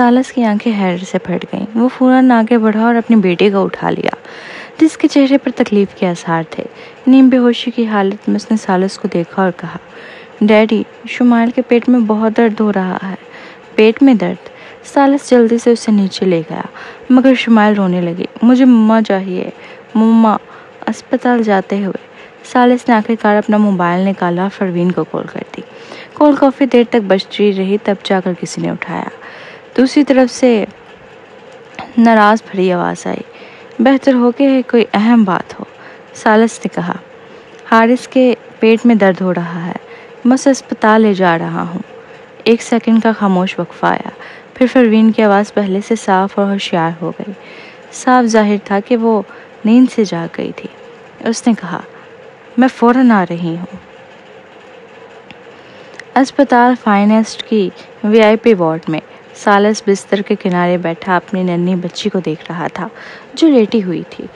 سالس کی آنکھیں حیرت سے پھٹ گئیں۔ وہ فوراً آگے بڑھا اور اپنی بیٹی کو اٹھا لیا، جس کے چہرے پر تکلیف کے آثار تھے۔ نیم بے ہوشی کی حالت میں اس نے سالس کو دیکھا اور کہا، ڈیڈی، شمائل کے پیٹ میں بہت درد ہو رہا ہے۔ پیٹ میں درد؟ سالس جلدی سے اسے نیچے لے گیا، مگر شمائل رونے لگی۔ مجھے مما چاہیے، مما۔ اسپتال جاتے ہوئے سالس نے آخرکار اپنا موبائل نکالا اور پروین کو کال کر دی۔ کال کافی دیر تک بجتی رہی، تب جا کر کسی نے اٹھایا۔ دوسری طرف سے ناراض بھری آواز آئی، بہتر ہو کہ کوئی اہم بات ہو۔ سالس نے کہا، حارث کے پیٹ میں درد ہو رہا ہے، میں اسے اسپتال لے جا رہا ہوں۔ ایک سیکنڈ کا خاموش وقفہ آیا، پھر پروین کی آواز پہلے سے صاف اور ہوشیار ہو گئی۔ صاف ظاہر تھا کہ وہ نیند سے جاگ گئی تھی۔ اس نے کہا، میں فوراً آ رہی ہوں۔ اسپتال فائنسٹ کی VIP وارڈ میں سالس بستر کے کنارے بیٹھا اپنی ننھی بچی کو دیکھ رہا تھا، جو لیٹی ہوئی تھی۔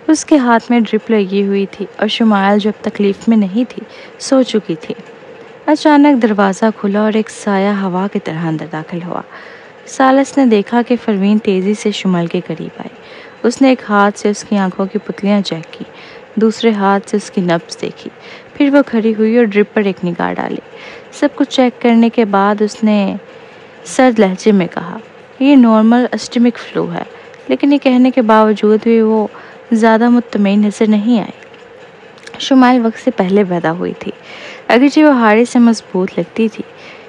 اس کے ہاتھ میں ڈرپ لگی ہوئی تھی اور شمائل جو اب تکلیف میں نہیں تھی، سو چکی تھی۔ اچانک دروازہ کھلا اور ایک سایہ ہوا کی طرح اندر داخل ہوا۔ سالس نے دیکھا کہ پروین تیزی سے شمائل کے قریب آئی۔ اس نے ایک ہاتھ سے اس کی آنکھوں کی پتلیاں چیک کی، دوسرے ہاتھ سے اس کی نبض دیکھی، پھر وہ کھڑی ہوئی اور ڈرپ پر ایک نگاہ ڈالی۔ سب کچھ چیک کرنے کے بعد اس نے سرد لہجے میں کہا، یہ نارمل اسٹمک فلو ہے، لیکن یہ کہنے کے باوجود بھی وہ زیادہ مطمئن نظر نہیں آئی۔ شمائل وقت سے پہلے پیدا ہوئی تھی، اگرچہ وہ حارث سے مضبوط لگتی تھی۔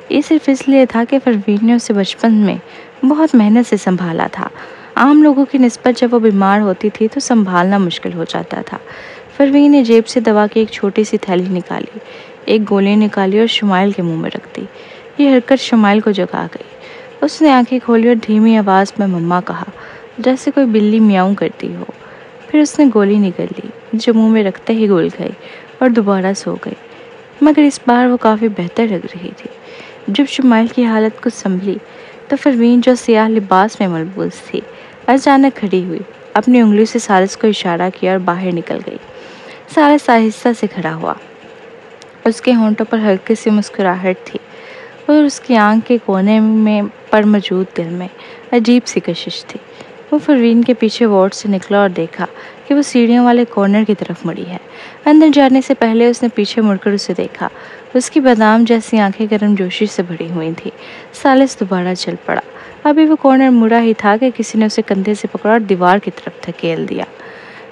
یہ صرف اس لیے تھا کہ پروین نے اسے بچپن میں بہت محنت سے سنبھالا تھا۔ عام لوگوں کی نسبت جب وہ بیمار ہوتی تھی تو سنبھالنا مشکل ہو جاتا تھا۔ پروین نے جیب سے دوا کی ایک چھوٹی سی تھیلی نکالی، ایک گولی نکالی اور شمائل کے منہ میں رکھ دی۔ یہ حرکت شمائل کو جگا گئی۔ اس نے آنکھیں کھولی اور دھیمی آواز میں مما کہا، جیسے کوئی بلی میاؤں کرتی ہو۔ پھر اس نے گولی نگل لی، جو منہ میں رکھتے ہی گل گئی اور دوبارہ سو گئی، مگر اس بار وہ کافی بہتر لگ رہی تھی۔ جب شمائل کی حالت کچھ سنبھلی تو پروین، جو سیاہ لباس میں ملبوس تھی، اچانک کھڑی ہوئی، اپنی انگلی سے سالس کو اشارہ کیا اور باہر نکل گئی۔ سالس آہستہ سے کھڑا ہوا، اس کے ہونٹوں پر ہلکی سی مسکراہٹ تھی اور اس کی آنکھ کے کونے میں پر موجود دل میں عجیب سی کشش تھی۔ وہ پروین کے پیچھے وارڈ سے نکلا اور دیکھا کہ وہ سیڑھیوں والے کارنر کی طرف مڑی ہے۔ اندر جانے سے پہلے اس نے پیچھے مڑ کر اسے دیکھا۔ اس کی بادام جیسی آنکھیں گرم جوشی سے بھری ہوئی تھیں۔ سالس دوبارہ چل پڑا۔ ابھی وہ کارنر مڑا ہی تھا کہ کسی نے اسے کندھے سے پکڑا اور دیوار کی طرف دھکیل دیا۔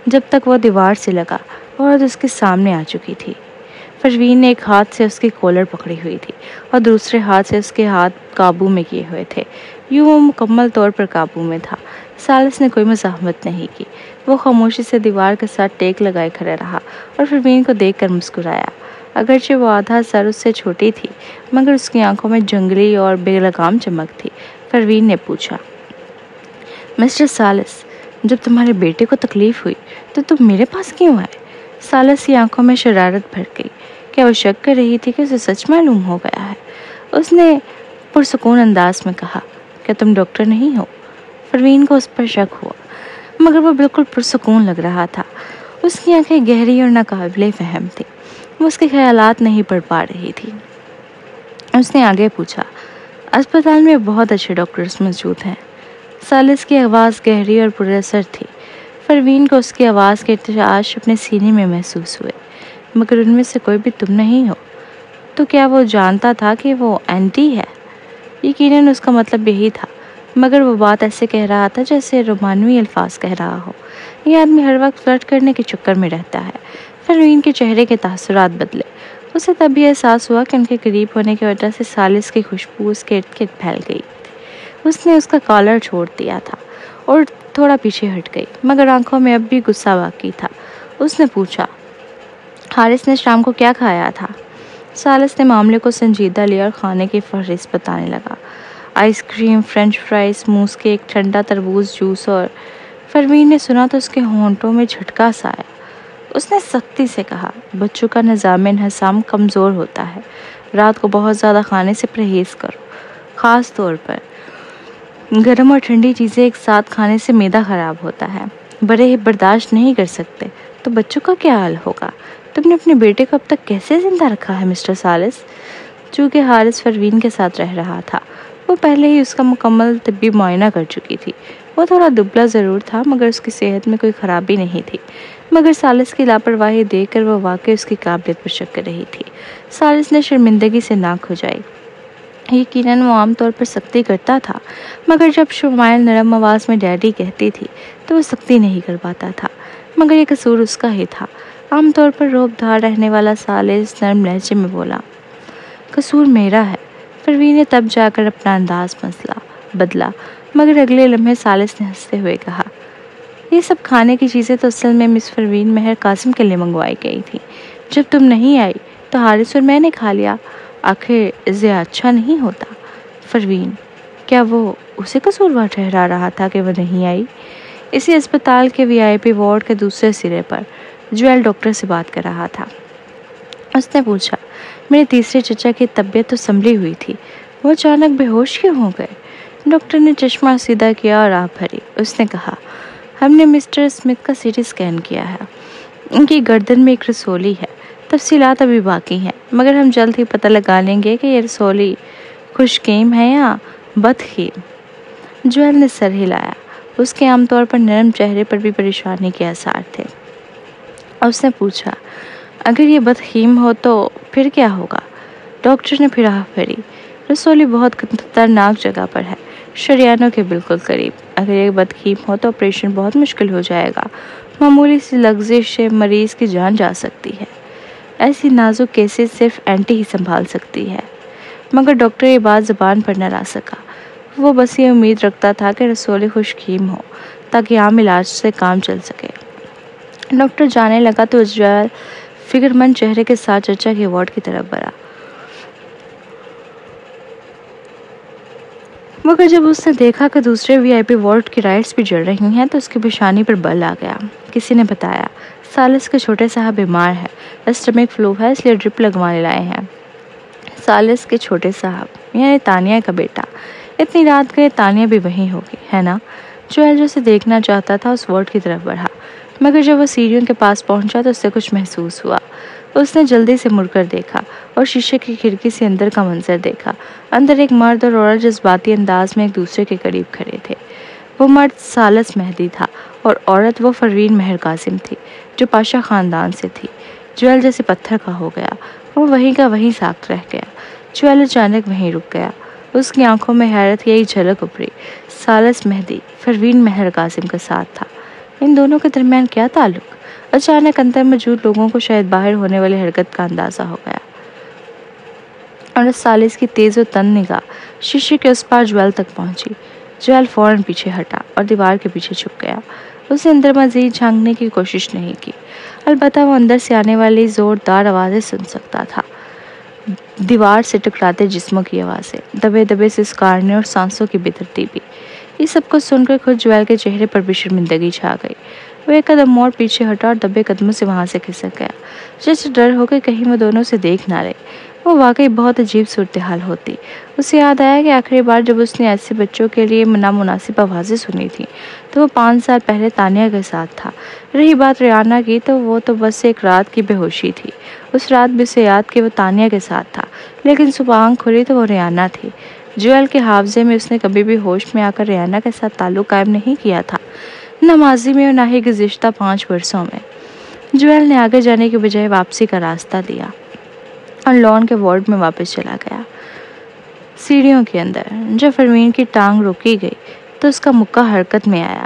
جب تک وہ دیوار سے لگا، عورت اس کے سامنے آ چکی تھی۔ پروین نے ایک ہاتھ سے اس کی کالر پکڑی ہوئی تھی اور دوسرے ہاتھ سے اس کے ہاتھ قابو میں کیے ہوئے تھے۔ یوں وہ مکمل طور پر قابو میں تھا۔ سالس نے کوئی مزاحمت نہیں کی۔ وہ خاموشی سے دیوار کے ساتھ ٹیک لگائے کھڑا رہا اور پروین کو دیکھ کر مسکرایا۔ اگرچہ وہ آدھا سر اس سے چھوٹی تھی، مگر اس کی آنکھوں میں جنگلی اور بے لگام چمک تھی۔ پروین نے پوچھا، مسٹر سالس، جب تمہارے بیٹے کو تکلیف ہوئی تو تم میرے پاس کیوں آئے؟ سالس کی آنکھوں میں شرارت بھر گئی۔ کیا وہ شک کر رہی تھی کہ اسے سچ معلوم ہو گیا ہے؟ اس نے پرسکون انداز میں کہا، کیا تم ڈاکٹر نہیں ہو؟ پروین کو اس پر شک ہوا، مگر وہ بالکل پرسکون لگ رہا تھا۔ اس کی آنکھیں گہری اور ناقابل فہم تھی۔ وہ اس کے خیالات نہیں پڑھ پا رہی تھی۔ اس نے آگے پوچھا، اسپتال میں بہت اچھے ڈاکٹرز موجود ہیں۔ سالس کی آواز گہری اور پر اثر تھی۔ پروین کو اس کی آواز کے ارتعاش اپنے سینے میں محسوس ہوئے، مگر ان میں سے کوئی بھی تم نہیں ہو۔ تو کیا وہ جانتا تھا کہ وہ اینٹی ہے؟ یقیناً اس کا مطلب یہی تھا، مگر وہ بات ایسے کہہ رہا تھا جیسے رومانوی الفاظ کہہ رہا ہو۔ یہ آدمی ہر وقت فلرٹ کرنے کے چکر میں رہتا ہے۔ پروین کے چہرے کے تاثرات بدلے۔ اسے تب یہ احساس ہوا کہ ان کے قریب ہونے کی وجہ سے سالس کی خوشبو اس کے ارد گرد پھیل گئی۔ اس نے اس کا کالر چھوڑ دیا تھا اور تھوڑا پیچھے ہٹ گئی، مگر آنکھوں میں اب بھی غصہ باقی تھا۔ اس نے پوچھا، حارث نے شام کو کیا کھایا تھا؟ سالس نے معاملے کو سنجیدہ لیا اور کھانے کی فہرست بتانے لگا، آئس کریم، فرینچ فرائز، موس کیک، ٹھنڈا تربوز جوس۔ اور پروین نے سنا تو اس کے ہونٹوں میں جھٹکا سا آیا۔ اس نے سختی سے کہا، بچوں کا نظام انہضام کمزور ہوتا ہے، رات کو بہت زیادہ کھانے سے پرہیز کرو، خاص طور پر گرم اور ٹھنڈی چیزیں ایک ساتھ کھانے سے معدہ خراب ہوتا ہے، بڑے ہی برداشت نہیں کر سکتے۔ تو بچوں کا کیا حال ہوگا؟ تم نے اپنے بیٹے کو اب تک کیسے زندہ رکھا ہے مسٹر سالس؟ چونکہ حارث پروین کے ساتھ رہ رہا تھا، وہ پہلے ہی اس کا مکمل طبی معائنہ کر چکی تھی۔ وہ تھوڑا دبلا ضرور تھا مگر اس کی صحت میں کوئی خرابی نہیں تھی، مگر ثالث کی لاپرواہی دیکھ کر وہ واقعی اس کی قابلیت پر شک کر رہی تھی۔ ثالث نے شرمندگی سے ناک کھجائی۔ یقیناً وہ عام طور پر سختی کرتا تھا، مگر جب شمائل نرم آواز میں ڈیڈی کہتی تھی تو وہ سختی نہیں کر پاتا تھا، مگر یہ قصور اس کا ہی تھا۔ عام طور پر روب دھار رہنے والا ثالث نرم لہجے میں بولا، قصور میرا ہے۔ پروین نے تب جا کر اپنا انداز بدلا، مگر اگلے لمحے ثالث نے ہنستے ہوئے کہا، یہ سب کھانے کی چیزیں تو اصل میں مس پروین مہر قاسم کے لیے منگوائی گئی تھی۔ جب تم نہیں آئی تو حارث اور میں نے کھا لیا۔ آخر اسے اچھا نہیں ہوتا۔ پروین، کیا وہ اسے قصوروار ٹھہرا رہا تھا کہ وہ نہیں آئی؟ اسی اسپتال کے VIP وارڈ کے دوسرے سرے پر جویل ڈاکٹر سے بات کر رہا تھا۔ اس نے پوچھا، میرے تیسرے چچا کی طبیعت تو سنبھلی ہوئی تھی، وہ اچانک بے ہوش کیوں ہو گئے؟ ڈاکٹر نے چشمہ سیدھا کیا اور آہ بھری۔ اس نے کہا، ہم نے مسٹر اسمتھ کا CT اسکین کیا ہے، ان کی گردن میں ایک رسولی ہے۔ تفصیلات ابھی باقی ہیں، مگر ہم جلد ہی پتہ لگا لیں گے کہ یہ رسولی خوشگیم ہے یا بدخیم۔ جویل نے سر ہلایا۔ اس کے عام طور پر نرم چہرے پر بھی پریشانی کے آثار تھے۔ اس نے پوچھا، اگر یہ بدخیم ہو تو پھر کیا ہوگا؟ ڈاکٹر نے پھر آہ بھری۔ رسولی بہت خطرناک جگہ پر ہے، شریانوں کے بالکل قریب۔ اگر یہ بدخیم ہو تو آپریشن بہت مشکل ہو جائے گا۔ معمولی سی لغزش سے مریض کی جان جا سکتی ہے۔ ایسی نازک کیسز صرف اینٹی ہی سنبھال سکتی ہے۔ مگر ڈاکٹر یہ بات زبان پر نہ لا سکا۔ وہ بس یہ امید رکھتا تھا کہ رسولی خوشگیم ہو تاکہ عام علاج سے کام چل سکے۔ ڈاکٹر جانے لگا تو جویل فکر مند چہرے کے ساتھ چچا کے وارڈ کی طرف بڑھا، مگر جب اس نے دیکھا کہ دوسرے VIP وارڈ کی لائٹس بھی جل رہی ہیں تو اس کی پیشانی پر بل آ گیا۔ کسی نے بتایا، ثالث کے چھوٹے صاحب بیمار ہے، اسٹمک فلو ہے، اس لیے ڈرپ لگوانے لائے ہیں۔ ثالث کے چھوٹے صاحب یعنی تانیہ کا بیٹا؟ اتنی رات گئے تانیہ بھی وہیں ہوگی، ہے نا؟ جویل جو اسے دیکھنا چاہتا تھا اس وارڈ کی طرف بڑھا، مگر جب وہ سیڑھیوں کے پاس پہنچا تو اسے کچھ محسوس ہوا۔ اس نے جلدی سے مڑ کر دیکھا اور شیشے کی کھڑکی سے اندر کا منظر دیکھا۔ اندر ایک مرد اور عورت جذباتی انداز میں ایک دوسرے کے قریب کھڑے تھے۔ وہ مرد ثالث مہدی تھا اور عورت وہ پروین مہر قاسم تھی جو پاشا خاندان سے تھی۔ جویل جیسے پتھر کا ہو گیا، وہ وہیں کا وہیں ساکت رہ گیا۔ جویل اچانک وہیں رک گیا۔ اس کی آنکھوں میں حیرت کی یہی جھلک ابھری۔ ثالث مہدی پروین مہر قاسم کا ساتھ تھا، ان دونوں کے درمیان کیا تعلق؟ اچانک اندر موجود لوگوں کو شاید باہر ہونے والی حرکت کا اندازہ ہو گیا، اور ثالث کی تیز و تند نگاہ شیشے کے اس پار جویل تک پہنچی۔ جویل فوراً پیچھے ہٹا اور دیوار کے پیچھے چھپ گیا۔ اسے اندر مزید جھانکنے کی کوشش نہیں کی، البتہ وہ اندر سے آنے والی زوردار آوازیں سن سکتا تھا، دیوار سے ٹکراتے جسموں کی آوازیں، دبے دبے سے سکارنے اور سانسوں کی بے ترتیبی۔ یہ سب کو سن کر خود جویل کے چہرے پر بھی شرمندگی چھا گئی۔ وہ ایک قدم موڑ پیچھے ہٹا اور دبے قدموں سے وہاں سے کھسک گیا، جیسے ڈر ہو کہ کہیں وہ دونوں سے دیکھ نہ لے۔ وہ واقعی بہت عجیب صورتحال ہوتی۔ اسے یاد آیا کہ آخری بار جب اس نے ایسے بچوں کے لیے نامناسب آوازیں سنی تھیں تو وہ 5 سال پہلے تانیہ کے ساتھ تھا۔ رہی بات ریانہ کی تو وہ تو بس ایک رات کی بے ہوشی تھی۔ اس رات بھی اسے یاد کہ وہ تانیہ کے ساتھ تھا، لیکن صبح آنکھ کھلی تو وہ ریانہ تھی۔ جویل کے حافظے میں اس نے کبھی بھی ہوش میں آ کر ریانہ کے ساتھ تعلق قائم نہیں کیا تھا، نہ ماضی میں اور نہ ہی گزشتہ 5 برسوں میں۔ جویل نے آگے جانے کے بجائے واپسی کا راستہ دیا اور لان کے وارڈ میں واپس چلا گیا۔ سیڑھیوں کے اندر جب پروین کی ٹانگ روکی گئی تو اس کا مکہ حرکت میں آیا۔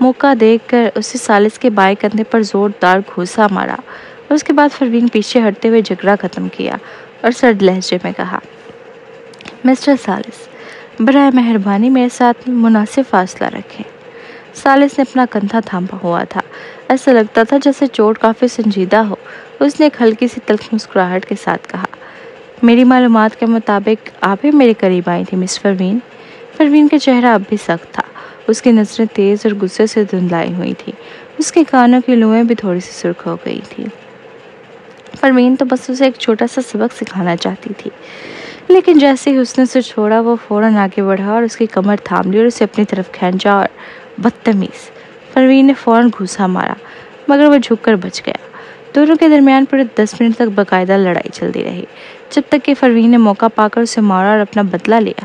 موقع دیکھ کر اسے ثالث کے بائیں کندھے پر زوردار گھوسا مارا۔ اس کے بعد پروین پیچھے ہٹتے ہوئے جھگڑا ختم کیا اور سرد لہجے میں کہا، مسٹر ثالث، برائے مہربانی میرے ساتھ مناسب فاصلہ رکھیں۔ ثالث نے اپنا کندھا تھاما ہوا تھا، ایسا لگتا تھا جیسے چوٹ کافی سنجیدہ ہو۔ اس نے ایک ہلکی سی تلخ مسکراہٹ کے ساتھ کہا، میری معلومات کے مطابق آپ ہی میرے قریب آئی تھی مس پروین۔ پروین کا چہرہ اب بھی سخت تھا، اس کی نظریں تیز اور غصے سے دھندلائی ہوئی تھی، اس کے کانوں کی لوئیں بھی تھوڑی سی سرخ ہو گئی تھی۔ پروین تو بس اسے ایک چھوٹا سا سبق سکھانا چاہتی تھی، لیکن جیسے ہی اس نے اسے چھوڑا وہ فوراً آگے بڑھا اور اس کی کمر تھام لی اور اسے اپنی طرف کھینچا اور بدتمیز۔ پروین نے فوراً گھوسا مارا، مگر وہ جھک کر بچ گیا۔ دونوں کے درمیان پورے 10 منٹ تک باقاعدہ لڑائی چلتی رہی، جب تک کہ پروین نے موقع پا کر اسے مارا اور اپنا بدلہ لیا۔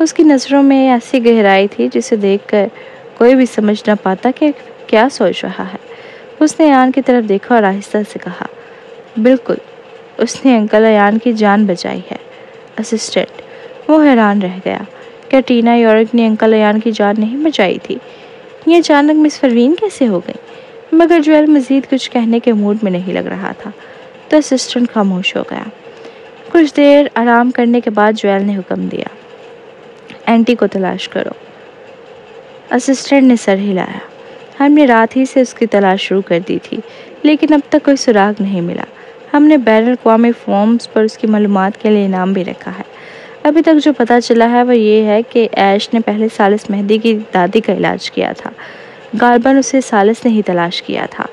اس کی نظروں میں ایسی گہرائی تھی جسے دیکھ کر کوئی بھی سمجھ نہ پاتا کہ کیا سوچ رہا ہے۔ اس نے ایان کی طرف دیکھا اور آہستہ سے کہا، بالکل، اس نے انکل ایان کی جان بچائی ہے۔ اسسٹنٹ وہ حیران رہ گیا، کیا ٹینا یورک نے انکل ایان کی جان نہیں بچائی تھی؟ یہ اچانک مس پروین کیسے ہو گئی؟ مگر جویل مزید کچھ کہنے کے موڈ میں نہیں لگ رہا تھا، تو اسسٹنٹ خاموش ہو گیا۔ کچھ دیر آرام کرنے کے بعد جویل نے حکم دیا، اینٹی کو تلاش کرو۔ اسسٹنٹ نے سر ہلایا۔ ہم نے رات ہی سے اس کی تلاش شروع کر دی تھی، لیکن اب تک کوئی سراغ نہیں ملا۔ ہم نے بین الاقوامی فورمز پر اس کی معلومات کے لیے انعام بھی رکھا ہے۔ ابھی تک جو پتہ چلا ہے وہ یہ ہے کہ ایش نے پہلے ثالث مہدی کی دادی کا علاج کیا تھا۔ غالباً اسے ثالث نے ہی تلاش کیا تھا۔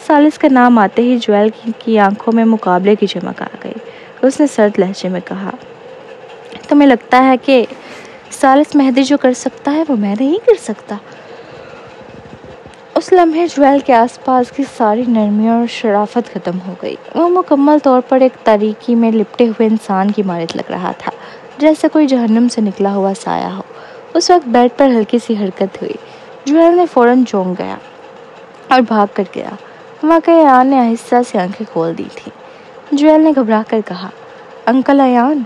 ثالث کا نام آتے ہی جویل کی آنکھوں میں مقابلے کی چمک آ گئی۔ اس نے سرد لہجے میں کہا، تمہیں لگتا ہے کہ ثالث مہدی جو کر سکتا ہے وہ میں نہیں کر سکتا؟ اس لمحے جویل کے آس پاس کی ساری نرمی اور شرافت ختم ہو گئی۔ وہ مکمل طور پر ایک تاریکی میں لپٹے ہوئے انسان کی مانند لگ رہا تھا، جیسے کوئی جہنم سے نکلا ہوا سایہ ہو۔ اس وقت بیڈ پر ہلکی سی حرکت ہوئی۔ جویل نے فوراً چونک گیا اور بھاگ کر گیا۔ واقعی ایان نے آہستہ سے آنکھیں کھول دی تھیں۔ جویل نے گھبرا کر کہا، انکل ایان؟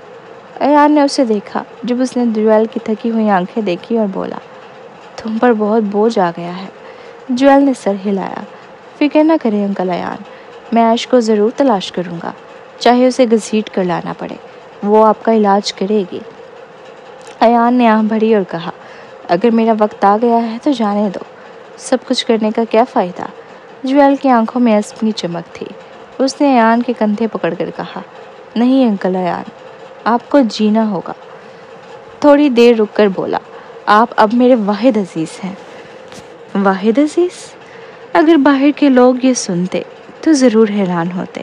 ایان نے اسے دیکھا۔ جب اس نے جویل کی تھکی ہوئی آنکھیں دیکھی اور بولا، تم پر بہت بوجھ آ گیا ہے۔ جویل نے سر ہلایا۔ فکر نہ کریں انکل ایان، میں ایش کو ضرور تلاش کروں گا، چاہے اسے گھسیٹ کر لانا پڑے، وہ آپ کا علاج کرے گی۔ ایان نے آہ بھری اور کہا، اگر میرا وقت آ گیا ہے تو جانے دو، سب کچھ کرنے کا کیا فائدہ؟ جویل کی آنکھوں میں عصمتی چمک تھی۔ اس نے ایان کے کندھے پکڑ کر کہا، نہیں انکل ایان، آپ کو جینا ہوگا۔ تھوڑی دیر رک کر بولا، آپ اب میرے واحد عزیز ہیں۔ واحد عزیز؟ اگر باہر کے لوگ یہ سنتے تو ضرور حیران ہوتے،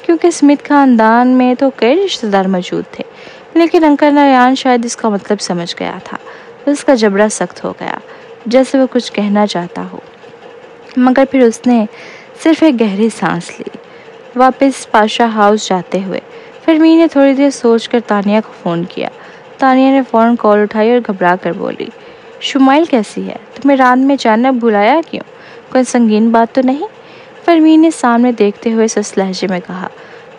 کیونکہ اسمتھ خاندان میں تو کئی رشتہ دار موجود تھے، لیکن انکل ایان شاید اس کا مطلب سمجھ گیا تھا۔ اس کا جبڑا سخت ہو گیا، جیسے وہ کچھ کہنا چاہتا ہو، مگر پھر اس نے صرف ایک گہری سانس لی۔ واپس پاشا ہاؤس جاتے ہوئے فرمین نے تھوڑی دیر سوچ کر تانیہ کو فون کیا۔ تانیہ نے فوراً کال اٹھائی اور گھبرا کر بولی، شمائل کیسی ہے؟ تمہیں رات میں اچانک بلایا کیوں؟ کوئی سنگین بات تو نہیں؟ فرمین نے سامنے دیکھتے ہوئے سست لہجے میں کہا،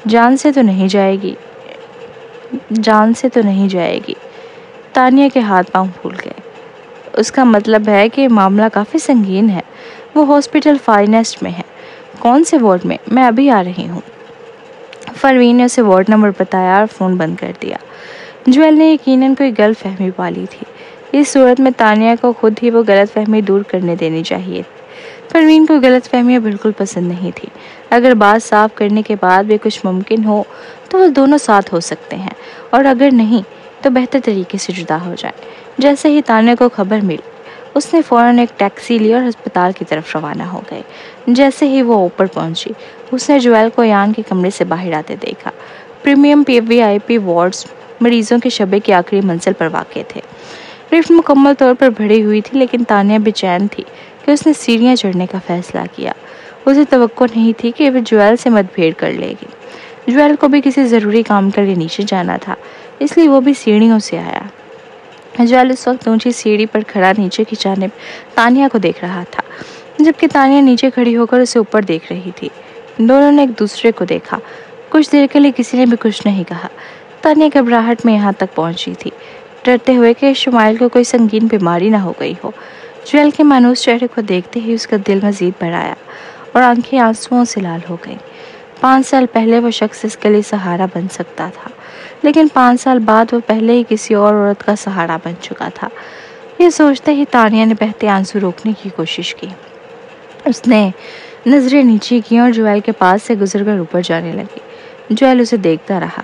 جان سے تو نہیں جائے گی، جان سے تو نہیں جائے گی۔ تانیہ کے ہاتھ پاؤں پھول گئے۔ اس کا مطلب ہے کہ معاملہ کافی سنگین ہے۔ وہ ہاسپٹل فائنسٹ میں ہے۔ کون سے وارڈ میں؟ میں ابھی آ رہی ہوں۔ فرمین نے اسے وارڈ نمبر بتایا اور فون بند کر دیا۔ جویل نے یقیناً کوئی غلط فہمی پالی تھی۔ اس صورت میں تانیہ کو خود ہی وہ غلط فہمی دور کرنے دینی چاہیے۔ فرمین کو غلط فہمیاں بالکل پسند نہیں تھی۔ اگر بات صاف کرنے کے بعد بھی کچھ ممکن ہو تو وہ دونوں ساتھ ہو سکتے ہیں، اور اگر نہیں تو بہتر طریقے سے جدا ہو جائے۔ جیسے ہی تانیہ کو خبر ملی، اس نے فوراً ایک ٹیکسی لی اور ہسپتال کی طرف روانہ ہو گئے۔ جیسے ہی وہ اوپر پہنچی، اس نے جویل کو ایان کے کمرے سے باہر آتے دیکھا۔ پریمیم VIP وارڈز مریضوں کے شعبے کی آخری منزل پر واقع تھے۔ لفٹ مکمل طور پر بھری ہوئی تھی، لیکن تانیہ بے چین تھی کہ اس نے سیڑھیاں چڑھنے کا فیصلہ کیا۔ اسے توقع نہیں تھی کہ وہ جویل سے مت بھیڑ کر لے گی۔ جویل کو بھی کسی ضروری کام کے لیے نیچے جانا تھا، اس لیے وہ بھی سیڑھیوں سے آیا۔ جویل اس وقت اونچی سیڑھی پر کھڑا نیچے کی جانب تانیہ کو دیکھ رہا تھا، جبکہ تانیہ نیچے کھڑی ہو کر اسے اوپر دیکھ رہی تھی۔ دونوں نے ایک دوسرے کو دیکھا۔ کچھ دیر کے لیے کسی نے بھی کچھ نہیں کہا۔ تانیہ گھبراہٹ میں یہاں تک پہنچی تھی، ڈرتے ہوئے کہ شمائل کو کوئی سنگین بیماری نہ ہو گئی ہو۔ جویل کے مانوس چہرے کو دیکھتے ہی اس کا دل مزید بھر آیا اور آنکھیں آنسوؤں سے لال ہو گئیں۔ 5 سال پہلے وہ شخص اس کے لیے سہارا بن سکتا تھا، لیکن 5 سال بعد وہ پہلے ہی کسی اور عورت کا سہارا بن چکا تھا۔ یہ سوچتے ہی تانیہ نے بہتے آنسو روکنے کی کوشش کی۔ اس نے نظریں نیچے کی اور جویل کے پاس سے گزر کر اوپر جانے لگی۔ جویل اسے دیکھتا رہا۔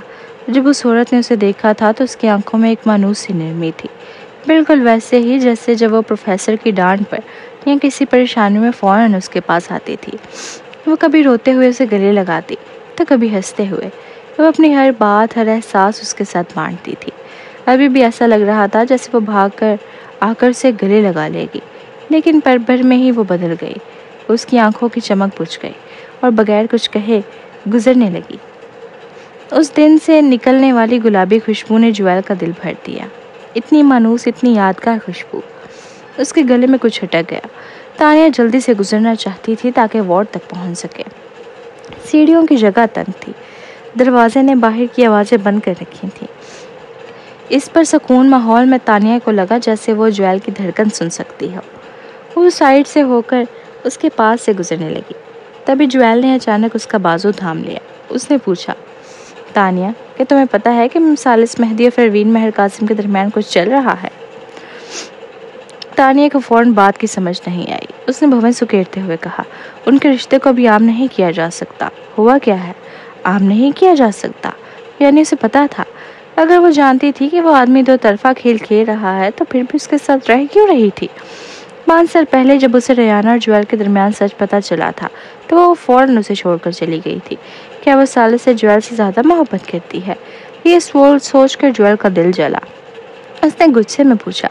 جب اس عورت نے اسے دیکھا تھا تو اس کی آنکھوں میں ایک مانوس سی نرمی تھی، بالکل ویسے ہی جیسے جب وہ پروفیسر کی ڈانٹ پر یا کسی پریشانی میں فوراً اس کے پاس آتی تھی۔ وہ کبھی روتے ہوئے اسے گلے لگاتی تو کبھی ہنستے ہوئے۔ وہ اپنی ہر بات، ہر احساس اس کے ساتھ بانٹتی تھی۔ ابھی بھی ایسا لگ رہا تھا جیسے وہ بھاگ کر آ کر اسے گلے لگا لے گی، لیکن پل بھر میں ہی وہ بدل گئی۔ اس کی آنکھوں کی چمک بجھ گئی اور بغیر کچھ کہے گزرنے لگی۔ اس دن سے نکلنے والی گلابی خوشبو نے جویل کا دل بھر دیا۔ اتنی مانوس، اتنی یادگار خوشبو۔ اس کے گلے میں کچھ اٹک گیا۔ تانیہ جلدی سے گزرنا چاہتی تھی تاکہ وارڈ تک پہنچ سکے۔ سیڑھیوں کی جگہ تنگ تھی، دروازے نے باہر کی آوازیں بند کر رکھی تھیں۔ اس پر سکون ماحول میں تانیہ کو لگا جیسے وہ جویل کی دھڑکن سن سکتی ہو۔ وہ سائیڈ سے ہو کر اس کے پاس سے گزرنے لگی۔ تبھی جویل نے اچانک اس کا بازو تھام لیا۔ اس نے پوچھا، تانیہ، کیا تمہیں پتہ ہے کہ سالس مہدی اور پروین مہر قاسم کے درمیان کچھ چل رہا ہے؟ تانیہ کو فوراً بات کی سمجھ نہیں آئی۔ اس نے بھویں سکیڑتے ہوئے کہا، ان کے رشتے کو بھی عام نہیں کیا جا سکتا۔ ہوا کیا ہے؟ عام نہیں کیا جا سکتا؟ یعنی اسے پتا تھا؟ اگر وہ جانتی تھی کہ وہ آدمی دو طرفہ کھیل کھیل رہا ہے تو پھر بھی اس کے ساتھ رہ کیوں رہی تھی؟ 5 سال پہلے جب اسے ریانہ اور جویل کے درمیان سچ پتا چلا تھا تو وہ فوراً اسے چھوڑ کر چلی گئی تھی۔ کیا وہ سالس سے جویل سے زیادہ محبت کرتی ہے؟ یہ سوچ کر جویل کا دل جلا۔ اس نے غصے میں پوچھا،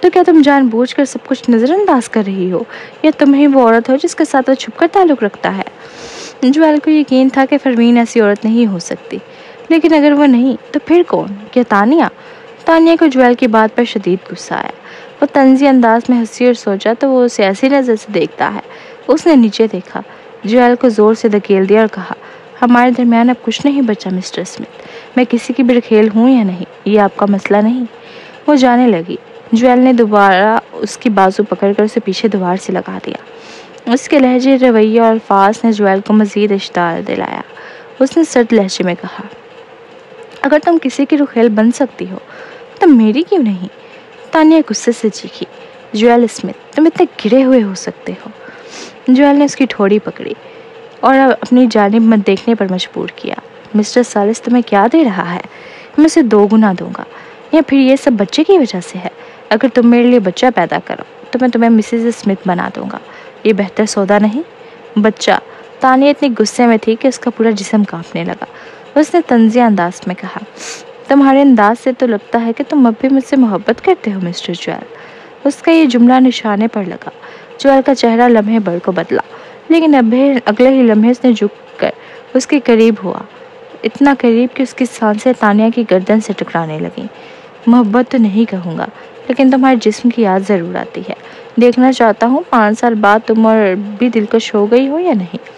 تو کیا تم جان بوجھ کر سب کچھ نظر انداز کر رہی ہو، یا تم ہی وہ عورت ہو جس کے ساتھ وہ چھپ کر تعلق رکھتا ہے؟ جویل کو یقین تھا کہ پروین ایسی عورت نہیں ہو سکتی، لیکن اگر وہ نہیں تو پھر کون؟ کیا تانیہ؟ تانیہ کو جویل کی بات پر شدید غصہ آیا۔ وہ طنزی انداز میں ہنسی اور سوچا تو وہ اسے ایسی نظر سے دیکھتا ہے۔ اس نے نیچے دیکھا، جویل کو زور سے دھکیل دیا اور کہا، ہمارے درمیان اب کچھ نہیں بچا مسٹر اسمتھ۔ میں کسی کی برکھیل ہوں یا نہیں یہ آپ کا مسئلہ نہیں۔ وہ جانے لگی۔ جویل نے دوبارہ اس کی بازو پکڑ کر اسے پیچھے دیوار سے لگا دیا۔ اس کے لہجے، رویے اور الفاظ نے جویل کو مزید اشتعال دلایا۔ اس نے سرد لہجے میں کہا، اگر تم کسی کی رخیل بن سکتی ہو تو میری کیوں نہیں؟ تانیہ غصے سے چیخی، جویل اسمتھ، تم اتنے گرے ہوئے ہو سکتے ہو؟ جویل نے اس کی ٹھوڑی پکڑی اور اپنی جانب مت دیکھنے پر مجبور کیا۔ مسٹر سالس تمہیں کیا دے رہا ہے؟ میں اسے 2 گنا دوں گا، یا پھر یہ سب بچے کی وجہ سے ہے؟ اگر تم میرے لیے بچہ پیدا کرو تو میں تمہیں مسز اسمتھ بنا دوں گا۔ یہ بہتر سودا نہیں؟ بچہ؟ تانیہ اتنی غصے میں تھی کہ اس کا پورا جسم کانپنے لگا۔ اس نے طنزیہ انداز میں کہا، تمہارے انداز سے تو لگتا ہے کہ تم اب بھی مجھ سے محبت کرتے ہو مسٹر جویل۔ اس کا یہ جملہ نشانے پر لگا۔ جویل کا چہرہ لمحے بھر کو بدلا، لیکن اگلے ہی لمحے اس نے جھک کر اس کے قریب ہوا، اتنا قریب کہ اس کی سانسیں تانیہ کی گردن سے ٹکرانے لگیں۔ محبت تو نہیں کہوں گا، لیکن تمہارے جسم کی یاد ضرور آتی ہے۔ دیکھنا چاہتا ہوں 5 سال بعد تم اور بھی دلکش ہو گئی ہو یا نہیں۔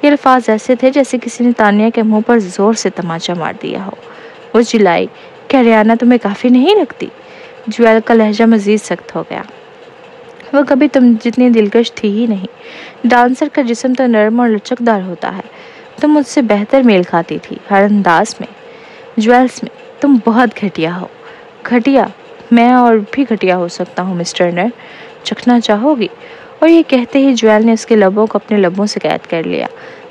یہ الفاظ ایسے تھے جیسے کسی نے تانیہ کے منہ پر زور سے تماچا مار دیا ہو۔ وہ چلائی، کیا ریانہ تمہیں کافی نہیں لگتی؟ جویل کا لہجہ مزید سخت ہو گیا۔ وہ کبھی تم جتنی دلکش تھی ہی نہیں۔ ڈانسر کا جسم تو نرم اور لچکدار ہوتا ہے۔ تم مجھ سے بہتر میل کھاتی تھی ہر انداز میں۔ جویل اسمتھ، تم بہت گھٹیا ہو۔ گھٹیا؟ میں اور بھی گھٹیا ہو سکتا ہوں مسٹر نر، چکھنا چاہو گی؟ اور یہ کہتے ہی جویل نے اس کے لبوں کو اپنے لبوں سے قید کر لیا۔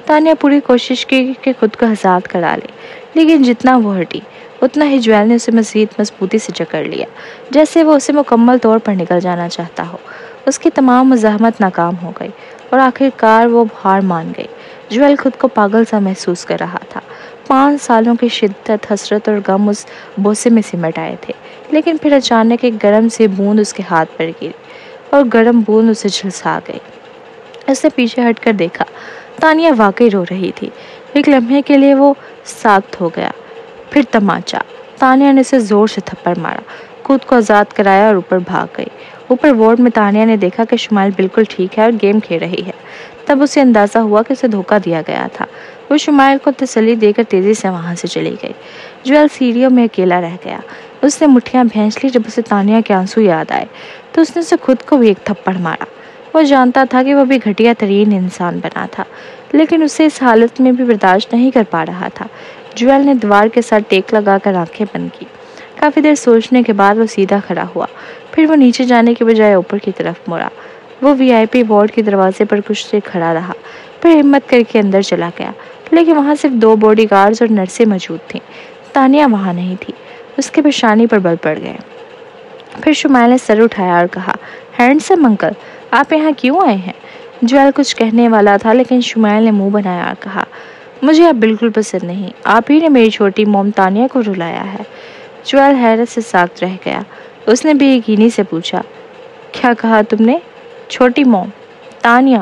تانیہ پوری کوشش کی کہ خود کو آزاد کرا لے، لیکن جتنا وہ ہٹی اتنا ہی جویل نے اسے مزید مضبوطی سے جکڑ لیا، جیسے وہ اسے مکمل طور پر نکل جانا چاہتا ہو۔ اس کی تمام مزاحمت ناکام ہو گئی اور آخر کار وہ ہار مان گئی۔ جویل خود کو پاگل سا محسوس کر رہا تھا۔ 5 سالوں کی شدت، حسرت اور غم اس بوسے میں سمٹ آئے تھے، لیکن پھر اچانک ایک گرم سی بوند اس کے ہاتھ پر گری اور گرم بوند اسے جھلسا گئی۔ اس نے پیچھے ہٹ کر دیکھا، تانیہ واقعی رو رہی تھی۔ ایک لمحے کے لیے وہ ساکت ہو گیا، پھر تماچا۔ تانیہ نے اسے زور سے تھپڑ مارا، خود کو آزاد کرایا اور اوپر بھاگ گئی۔ اوپر وارڈ میں تانیہ نے دیکھا کہ شمائل بالکل ٹھیک ہے اور گیم کھیل رہی ہے۔ تب اسے اندازہ ہوا کہ اسے دھوکہ دیا گیا تھا۔ وہ شمائل کو تسلی دے کر تیزی سے وہاں سے چلی گئی۔ جویل سیڑھیوں میں اکیلا رہ گیا۔ اس نے مٹھیاں بھینچ لی۔ جب اسے تانیہ کے آنسو یاد آئے تو اس نے اسے خود کو بھی ایک تھپڑ مارا۔ وہ جانتا تھا کہ وہ بھی گھٹیا ترین انسان بنا تھا، لیکن اسے اس حالت میں بھی برداشت نہیں کر پا رہا تھا۔ جویل نے دیوار کے ساتھ ٹیک لگا کر آنکھیں بند کی۔ کافی دیر سوچنے کے بعد وہ سیدھا کھڑا ہوا، پھر وہ نیچے جانے کے بجائے اوپر کی طرف مڑا۔ وہ VIP وارڈ کے دروازے پر کچھ دیر کھڑا رہا، پھر ہمت کر کے اندر چلا گیا، لیکن وہاں صرف 2 باڈی گارڈز اور نرسیں موجود تھیں۔ تانیہ وہاں نہیں تھی۔ اس کے پیشانی پر بل پڑ گئے۔ پھر شمائل نے سر اٹھایا اور کہا، ہینڈسم انکل، آپ یہاں کیوں آئے ہیں؟ جویل کچھ کہنے والا تھا، لیکن شمائل نے منہ بنایا اور کہا، مجھے آپ بالکل پسند نہیں۔ آپ ہی نے میری چھوٹی موم تانیہ کو رلایا ہے۔ جویل حیرت سے ساکت رہ گیا۔ اس نے بے یقینی سے پوچھا، کیا کہا تم نے؟ چھوٹی موم؟ تانیہ؟